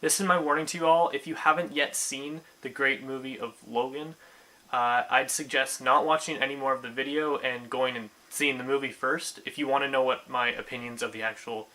This is my warning to you all. If you haven't yet seen the great movie of Logan, I'd suggest not watching any more of the video and going and seeing the movie first. If you want to know what my opinions of the actual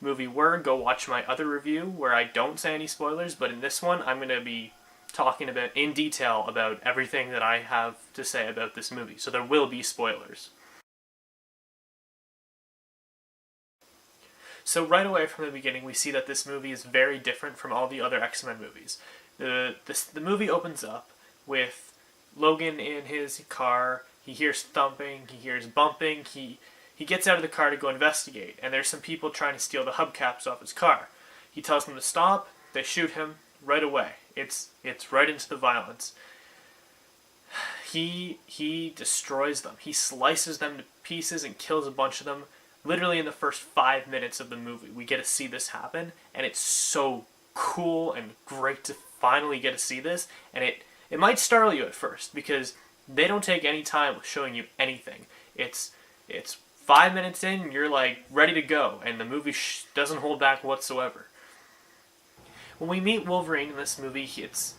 movie were, go watch my other review where I don't say any spoilers, but in this one I'm going to be talking about in detail about everything that I have to say about this movie, so there will be spoilers. So right away from the beginning we see that this movie is very different from all the other X-Men movies. The movie opens up with Logan in his car. He hears thumping, he hears bumping, he gets out of the car to go investigate, and there's some people trying to steal the hubcaps off his car. He tells them to stop, they shoot him right away. It's right into the violence. He destroys them. He slices them to pieces and kills a bunch of them. Literally in the first 5 minutes of the movie, we get to see this happen, and it's so cool and great to finally get to see this, and it might startle you at first, because they don't take any time with showing you anything. It's 5 minutes in, you're like ready to go, and the movie doesn't hold back whatsoever. When we meet Wolverine in this movie, it's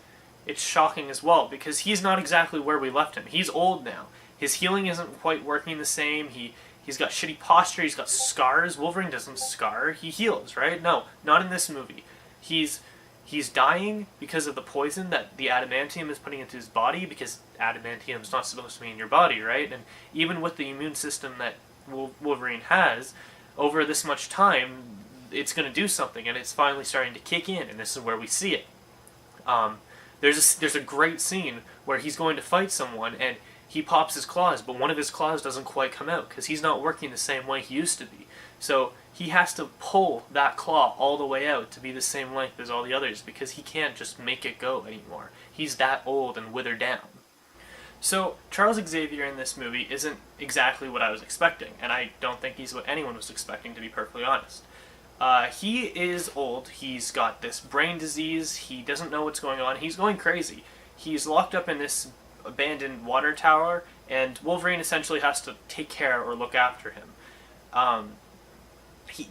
shocking as well, because he's not exactly where we left him. He's old now. His healing isn't quite working the same. He's got shitty posture, he's got scars. Wolverine doesn't scar, he heals, right? No, not in this movie. He's dying because of the poison that the adamantium is putting into his body, because adamantium is not supposed to be in your body, right? And even with the immune system that Wolverine has, over this much time, it's going to do something, and it's finally starting to kick in, and this is where we see it. There's a great scene where he's going to fight someone, and he pops his claws, but one of his claws doesn't quite come out, because he's not working the same way he used to be. So he has to pull that claw all the way out to be the same length as all the others, because he can't just make it go anymore. He's that old and withered down. So Charles Xavier in this movie isn't exactly what I was expecting, and I don't think he's what anyone was expecting, to be perfectly honest. He is old, he's got this brain disease, he doesn't know what's going on, he's going crazy. He's locked up in this abandoned water tower, and Wolverine essentially has to take care or look after him.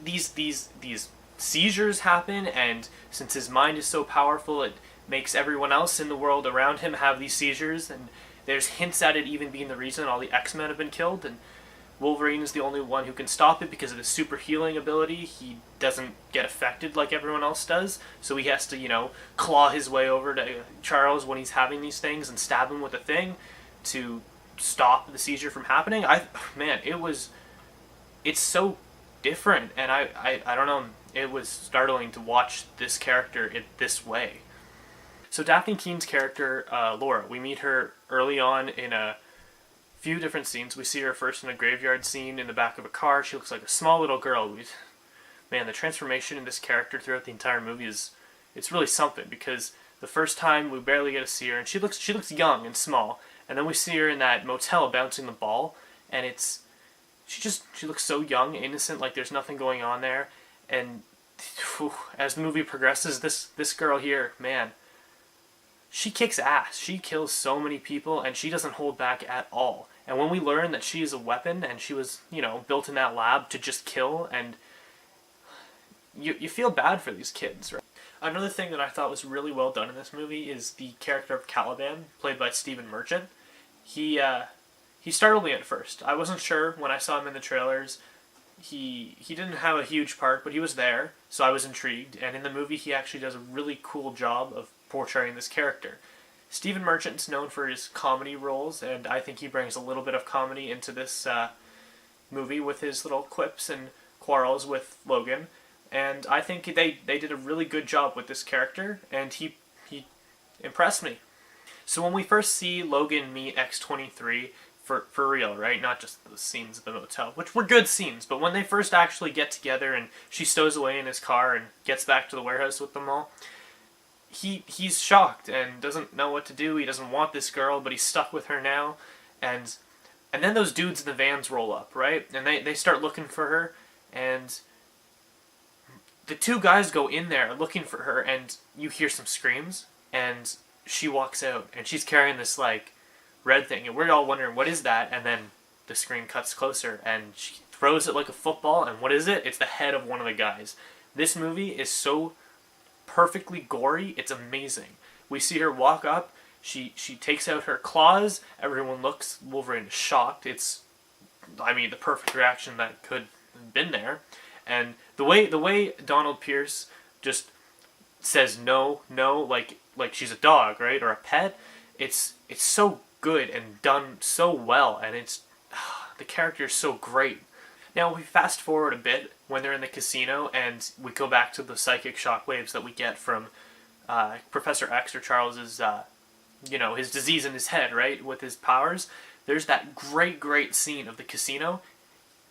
These seizures happen, and since his mind is so powerful, it makes everyone else in the world around him have these seizures, and there's hints at it even being the reason all the X-Men have been killed, and Wolverine is the only one who can stop it because of his super healing ability. He doesn't get affected like everyone else does, so he has to, claw his way over to Charles when he's having these things and stab him with a thing to stop the seizure from happening. It's so different, and I don't know, it was startling to watch this character in this way. So Daphne Keene's character, Laura, we meet her early on in a few different scenes. We see her first in a graveyard scene in the back of a car. She looks like a small little girl. Man, the transformation in this character throughout the entire movie it's really something, because the first time we barely get to see her, and she looks young and small, and then we see her in that motel bouncing the ball, and she looks so young, innocent, like there's nothing going on there, and as the movie progresses, this girl here, man, she kicks ass. She kills so many people, and she doesn't hold back at all. And when we learn that she is a weapon, and she was, built in that lab to just kill, and you feel bad for these kids, right? Another thing that I thought was really well done in this movie is the character of Caliban, played by Stephen Merchant. He startled me at first. I wasn't sure when I saw him in the trailers. He didn't have a huge part, but he was there, so I was intrigued. And in the movie, he actually does a really cool job of portraying this character. Stephen Merchant's known for his comedy roles, and I think he brings a little bit of comedy into this movie with his little quips and quarrels with Logan. And I think they did a really good job with this character, and he impressed me. So when we first see Logan meet X-23, for real, right? Not just the scenes at the motel, which were good scenes, but when they first actually get together and she stows away in his car and gets back to the warehouse with them all, he's shocked and doesn't know what to do. He doesn't want this girl, but he's stuck with her now. And then those dudes in the vans roll up, right? And they start looking for her, and the two guys go in there looking for her, and you hear some screams, and she walks out, and she's carrying this, red thing, and we're all wondering, what is that? And then the screen cuts closer, and she throws it like a football, and what is it? It's the head of one of the guys. This movie is so perfectly gory. It's amazing. We see her walk up. She takes out her claws. Everyone looks. Wolverine is shocked. It's, I mean, the perfect reaction that could have been there. And the way Donald Pierce just says no, no, like she's a dog, right, or a pet. It's so good and done so well, and it's the character is so great. Now we fast forward a bit when they're in the casino, and we go back to the psychic shockwaves that we get from Professor X, or Charles's, his disease in his head, right, with his powers. There's that great scene of the casino.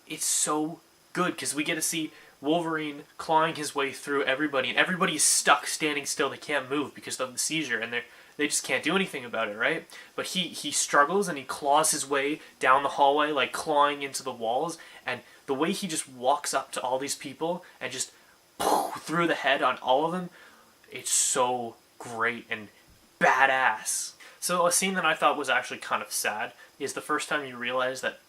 It's so good because we get to see Wolverine clawing his way through everybody, and everybody's stuck standing still. They can't move because of the seizure, and they just can't do anything about it, right? But he struggles and he claws his way down the hallway, like clawing into the walls, and the way he just walks up to all these people and just through the head on all of them, it's so great and badass. So a scene that I thought was actually kind of sad is the first time you realize that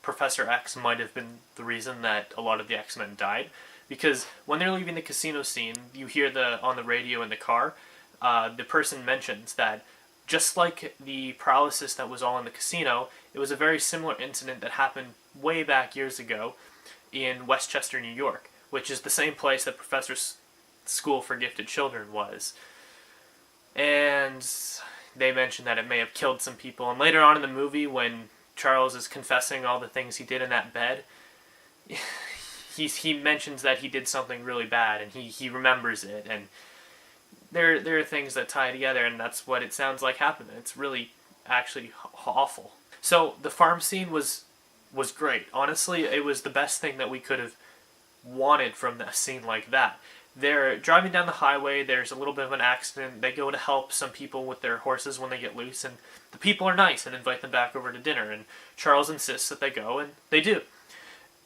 Professor X might have been the reason that a lot of the X-Men died. Because when they're leaving the casino scene, you hear on the radio in the car, the person mentions that just like the paralysis that was all in the casino, it was a very similar incident that happened way back years ago in Westchester, New York, which is the same place that Professor's School for Gifted Children was. And they mentioned that it may have killed some people. And later on in the movie, when Charles is confessing all the things he did in that bed, he mentions that he did something really bad, and he remembers it, and there are things that tie together, and that's what it sounds like happened. It's really actually awful. So the farm scene was great. Honestly, it was the best thing that we could have wanted from a scene like that. They're driving down the highway, there's a little bit of an accident, they go to help some people with their horses when they get loose, and the people are nice and invite them back over to dinner, and Charles insists that they go, and they do.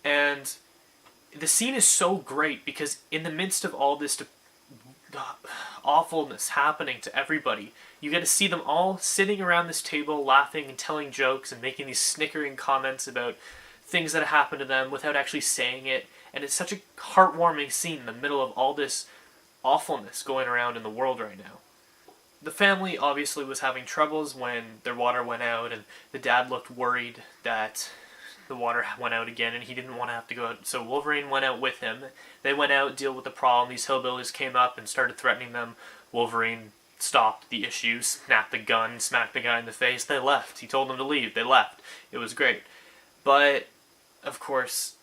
And the scene is so great because in the midst of all this awfulness happening to everybody, you get to see them all sitting around this table laughing and telling jokes and making these snickering comments about things that happened to them without actually saying it. And it's such a heartwarming scene in the middle of all this awfulness going around in the world right now. The family obviously was having troubles when their water went out, and the dad looked worried that the water went out again and he didn't want to have to go out. So Wolverine went out with him. They went out, deal with the problem. These hillbillies came up and started threatening them. Wolverine stopped the issue, snapped the gun, smacked the guy in the face. They left. He told them to leave. They left. It was great. But, of course,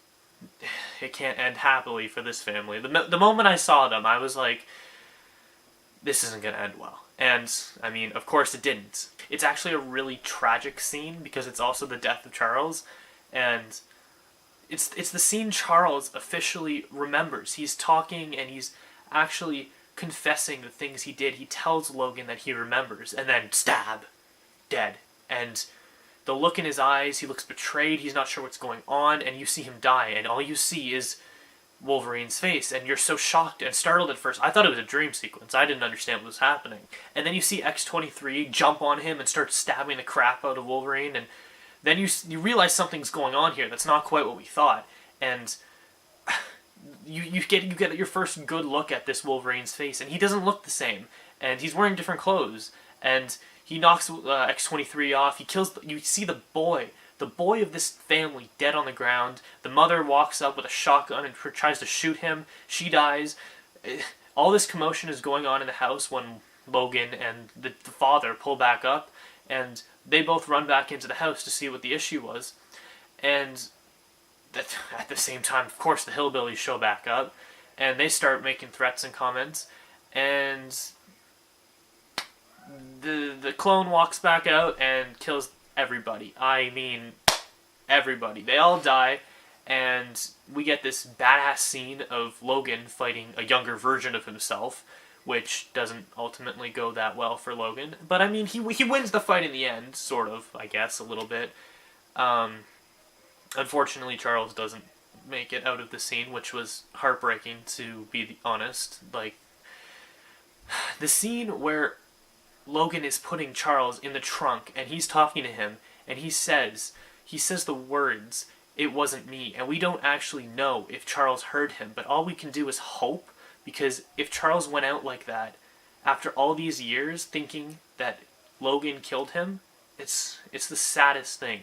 it can't end happily for this family. The moment I saw them, I was like, this isn't going to end well. And, I mean, of course it didn't. It's actually a really tragic scene because it's also the death of Charles. And it's the scene Charles officially remembers. He's talking and he's actually confessing the things he did. He tells Logan that he remembers. And then, stab! Dead. And the look in his eyes, he looks betrayed, he's not sure what's going on, and you see him die, and all you see is Wolverine's face, and you're so shocked and startled at first. I thought it was a dream sequence. I didn't understand what was happening. And then you see X-23 jump on him and start stabbing the crap out of Wolverine, and then you realize something's going on here that's not quite what we thought. And you get your first good look at this Wolverine's face, and he doesn't look the same, and he's wearing different clothes, and he knocks X-23 off. He kills. You see the boy of this family, dead on the ground. The mother walks up with a shotgun and tries to shoot him. She dies. All this commotion is going on in the house when Logan and the father pull back up, and they both run back into the house to see what the issue was. And at the same time, of course, the hillbillies show back up, and they start making threats and comments, and the clone walks back out and kills everybody. I mean, everybody. They all die, and we get this badass scene of Logan fighting a younger version of himself, which doesn't ultimately go that well for Logan. But I mean, he wins the fight in the end, sort of, I guess, a little bit. Unfortunately, Charles doesn't make it out of the scene, which was heartbreaking, to be honest. Like, the scene where Logan is putting Charles in the trunk, and he's talking to him, and he says the words, "It wasn't me," and we don't actually know if Charles heard him, but all we can do is hope because if Charles went out like that after all these years thinking that Logan killed him, it's the saddest thing.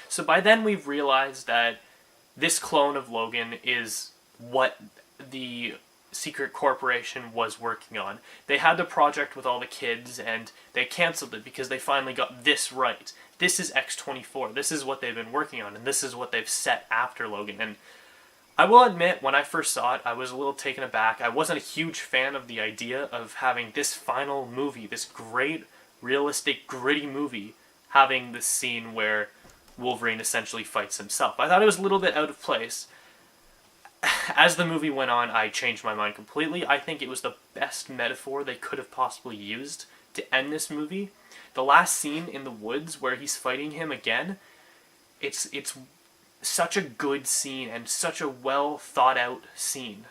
So by then we've realized that this clone of Logan is what the secret corporation was working on. They had the project with all the kids and they canceled it because they finally got this right. This is X-24. This is what they've been working on, and this is what they've set after Logan. And I will admit, when I first saw it, I was a little taken aback. I wasn't a huge fan of the idea of having this final movie, this great, realistic, gritty movie, having this scene where Wolverine essentially fights himself. I thought it was a little bit out of place. As the movie went on, I changed my mind completely. I think it was the best metaphor they could have possibly used to end this movie. The last scene in the woods where he's fighting him again, it's such a good scene and such a well thought out scene.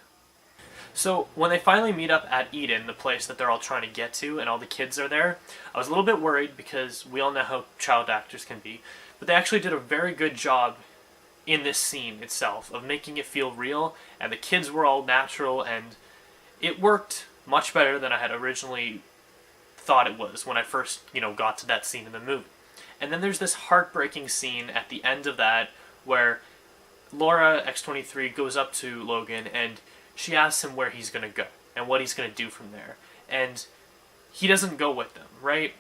So when they finally meet up at Eden, the place that they're all trying to get to, and all the kids are there, I was a little bit worried because we all know how child actors can be, but they actually did a very good job in this scene itself of making it feel real, and the kids were all natural, and it worked much better than I had originally thought it was when I first, got to that scene in the movie. And then there's this heartbreaking scene at the end of that where Laura X-23 goes up to Logan and she asks him where he's going to go and what he's going to do from there. And he doesn't go with them, right?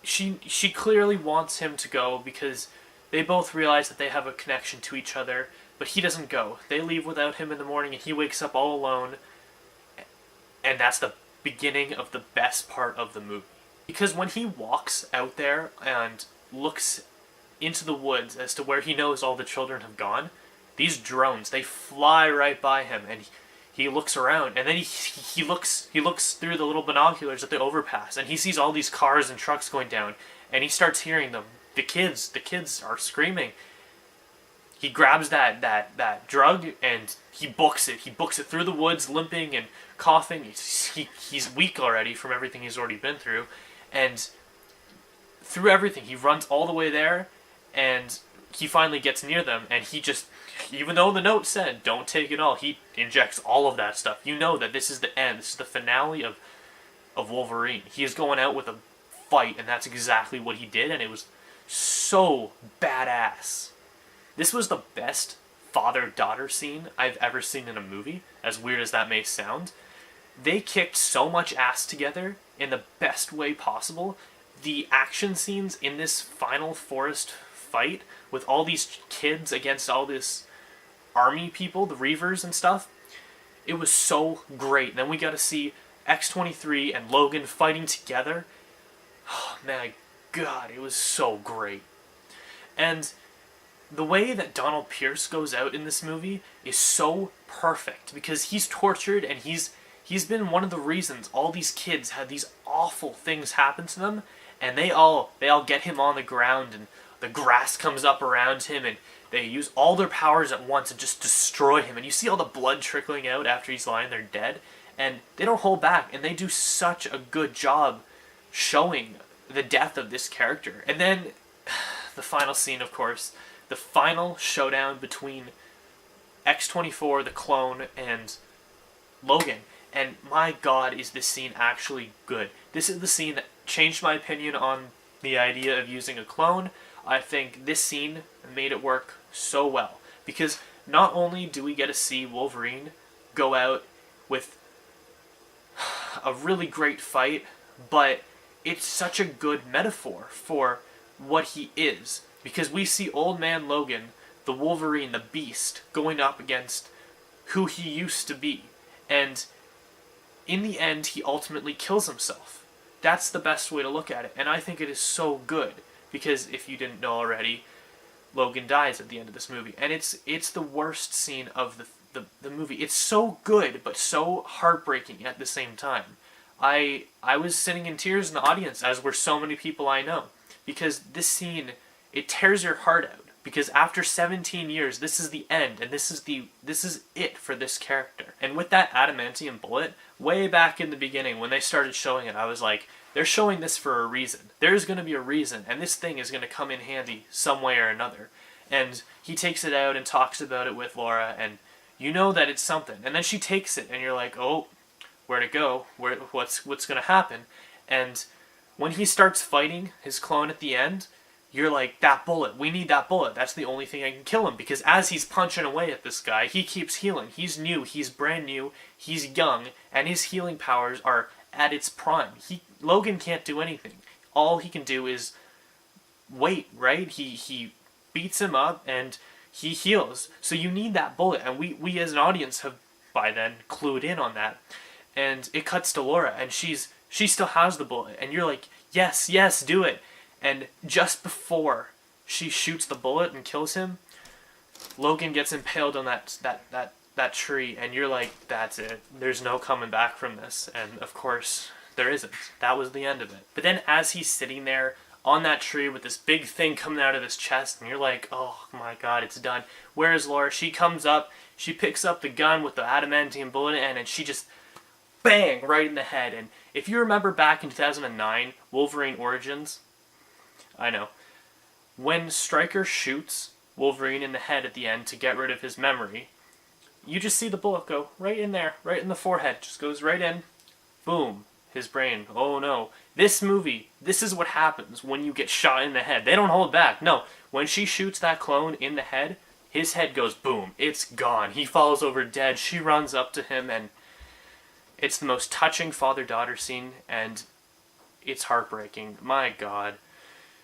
She clearly wants him to go because they both realize that they have a connection to each other, but he doesn't go. They leave without him in the morning and he wakes up all alone, and that's the beginning of the best part of the movie. Because when he walks out there and looks into the woods as to where he knows all the children have gone, these drones, they fly right by him, and he looks around, and then he looks through the little binoculars at the overpass, and he sees all these cars and trucks going down, and he starts hearing them. The kids are screaming. He grabs that drug and he books it. He books it through the woods, limping and coughing. He's weak already from everything he's already been through, and through everything he runs all the way there, and he finally gets near them, and he just, even though the note said don't take it all, he injects all of that stuff. You know that this is the end. This is the finale of Wolverine. He is going out with a fight, and that's exactly what he did, and it was so badass. This was the best father-daughter scene I've ever seen in a movie, as weird as that may sound. They kicked so much ass together in the best way possible. The action scenes in this final forest fight with all these kids against all this army people, the Reavers and stuff, it was so great. Then we got to see X-23 and Logan fighting together. Oh, my God, it was so great. And the way that Donald Pierce goes out in this movie is so perfect because he's tortured, and he's been one of the reasons all these kids had these awful things happen to them, and they all get him on the ground, and the grass comes up around him, and they use all their powers at once and just destroy him, and you see all the blood trickling out after he's lying there dead, and they don't hold back, and they do such a good job showing the death of this character. And then the final scene, of course, the final showdown between X-24, the clone, and Logan. And my God, is this scene actually good. This is the scene that changed my opinion on the idea of using a clone. I think this scene made it work so well. Because not only do we get to see Wolverine go out with a really great fight, but it's such a good metaphor for what he is. Because we see Old Man Logan, the Wolverine, the Beast, going up against who he used to be. And in the end, he ultimately kills himself. That's the best way to look at it. And I think it is so good. Because if you didn't know already, Logan dies at the end of this movie. And it's the worst scene of the movie. It's so good, but so heartbreaking at the same time. I was sitting in tears in the audience, as were so many people I know. Because this scene, it tears your heart out. Because after 17 years, this is the end, and this is it for this character. And with that adamantium bullet, way back in the beginning, when they started showing it, I was like, they're showing this for a reason. There's going to be a reason, and this thing is going to come in handy some way or another. And he takes it out and talks about it with Laura, and you know that it's something. And then she takes it, and you're like, oh, where'd it go? What's going to happen? And when he starts fighting his clone at the end, you're like, that bullet, we need that bullet. That's the only thing that can kill him. Because as he's punching away at this guy, he keeps healing. He's new, he's brand new, he's young, and his healing powers are at its prime. Logan can't do anything. All he can do is wait, right? He beats him up, and he heals. So you need that bullet, and we as an audience have by then clued in on that. And it cuts to Laura, and she still has the bullet, and you're like, yes, yes, do it. And just before she shoots the bullet and kills him, Logan gets impaled on that tree, and you're like, that's it. There's no coming back from this. And of course, there isn't. That was the end of it. But then as he's sitting there on that tree with this big thing coming out of his chest, and you're like, oh my god, it's done. Where is Laura? She comes up, she picks up the gun with the adamantium bullet in it, and she just bang right in the head. And if you remember back in 2009, Wolverine Origins, I know, when Stryker shoots Wolverine in the head at the end to get rid of his memory, you just see the bullet go right in there, right in the forehead, just goes right in, boom, his brain. Oh no. This movie, this is what happens when you get shot in the head. They don't hold back. No, when she shoots that clone in the head, his head goes boom, it's gone. He falls over dead. She runs up to him, and it's the most touching father-daughter scene, and it's heartbreaking. My god.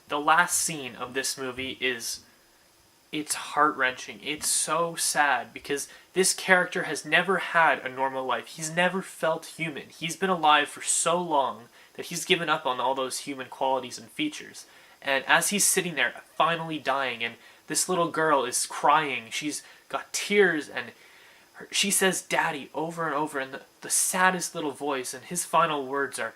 The last scene of this movie it's heart-wrenching. It's so sad because this character has never had a normal life. He's never felt human. He's been alive for so long that he's given up on all those human qualities and features. And as he's sitting there finally dying, and this little girl is crying, she's got tears, and she says daddy over and over in the saddest little voice, and his final words are,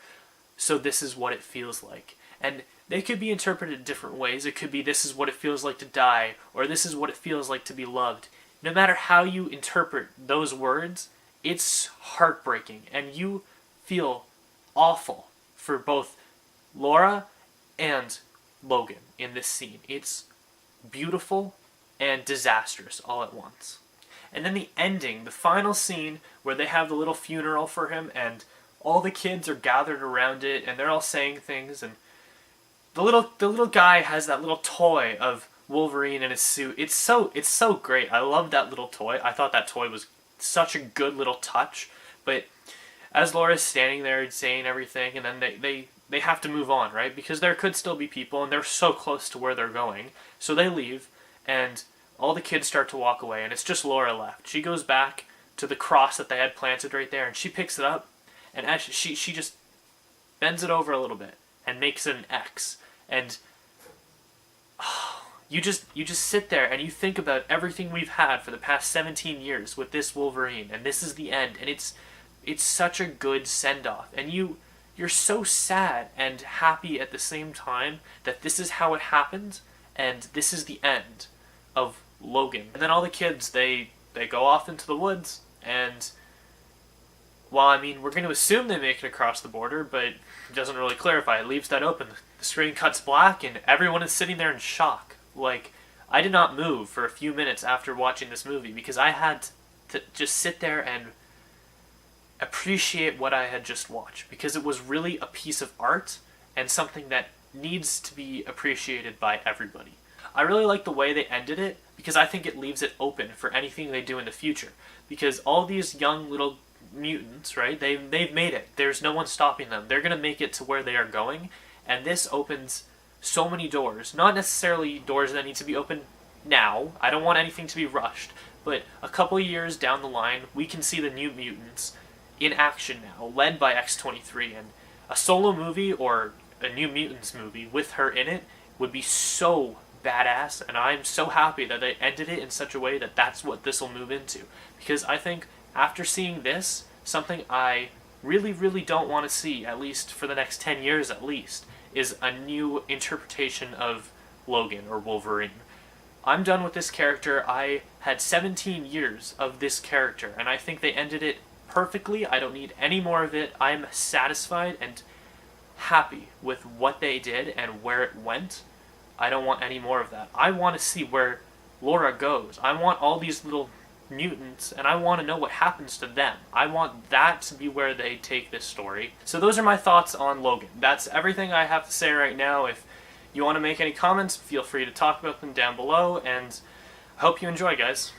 so this is what it feels like. And they could be interpreted different ways. It could be this is what it feels like to die, or this is what it feels like to be loved. No matter how you interpret those words, it's heartbreaking, and you feel awful for both Laura and Logan in this scene. It's beautiful and disastrous all at once. And then the ending, the final scene where they have the little funeral for him, and all the kids are gathered around it, and they're all saying things, and the little guy has that little toy of Wolverine in his suit. It's so great. I love that little toy. I thought that toy was such a good little touch. But as Laura's standing there saying everything, and then they have to move on, right? Because there could still be people, and they're so close to where they're going. So they leave, and all the kids start to walk away, and it's just Laura left. She goes back to the cross that they had planted right there, and she picks it up, and as she just bends it over a little bit and makes it an X. And you just sit there and you think about everything we've had for the past 17 years with this Wolverine, and this is the end, and it's such a good send-off, and you're so sad and happy at the same time that this is how it happened, and this is the end of Logan. And then all the kids, they go off into the woods, and well, I mean, we're going to assume they make it across the border, but it doesn't really clarify. It leaves that open. The screen cuts black, and everyone is sitting there in shock. Like, I did not move for a few minutes after watching this movie because I had to just sit there and appreciate what I had just watched, because it was really a piece of art and something that needs to be appreciated by everybody. I really like the way they ended it because I think it leaves it open for anything they do in the future, because all these young little mutants, right, they've made it. There's no one stopping them. They're going to make it to where they are going, and this opens so many doors. Not necessarily doors that need to be opened now. I don't want anything to be rushed, but a couple of years down the line, we can see the New Mutants in action now, led by X-23, and a solo movie or a New Mutants movie with her in it would be so badass, and I'm so happy that they ended it in such a way that that's what this will move into, because I think after seeing this, something I really, really don't want to see, at least for the next 10 years at least, is a new interpretation of Logan or Wolverine. I'm done with this character. I had 17 years of this character, and I think they ended it perfectly. I don't need any more of it. I'm satisfied and happy with what they did and where it went. I don't want any more of that. I want to see where Laura goes. I want all these little mutants, and I want to know what happens to them. I want that to be where they take this story. So those are my thoughts on Logan. That's everything I have to say right now. If you want to make any comments, feel free to talk about them down below, and I hope you enjoy, guys.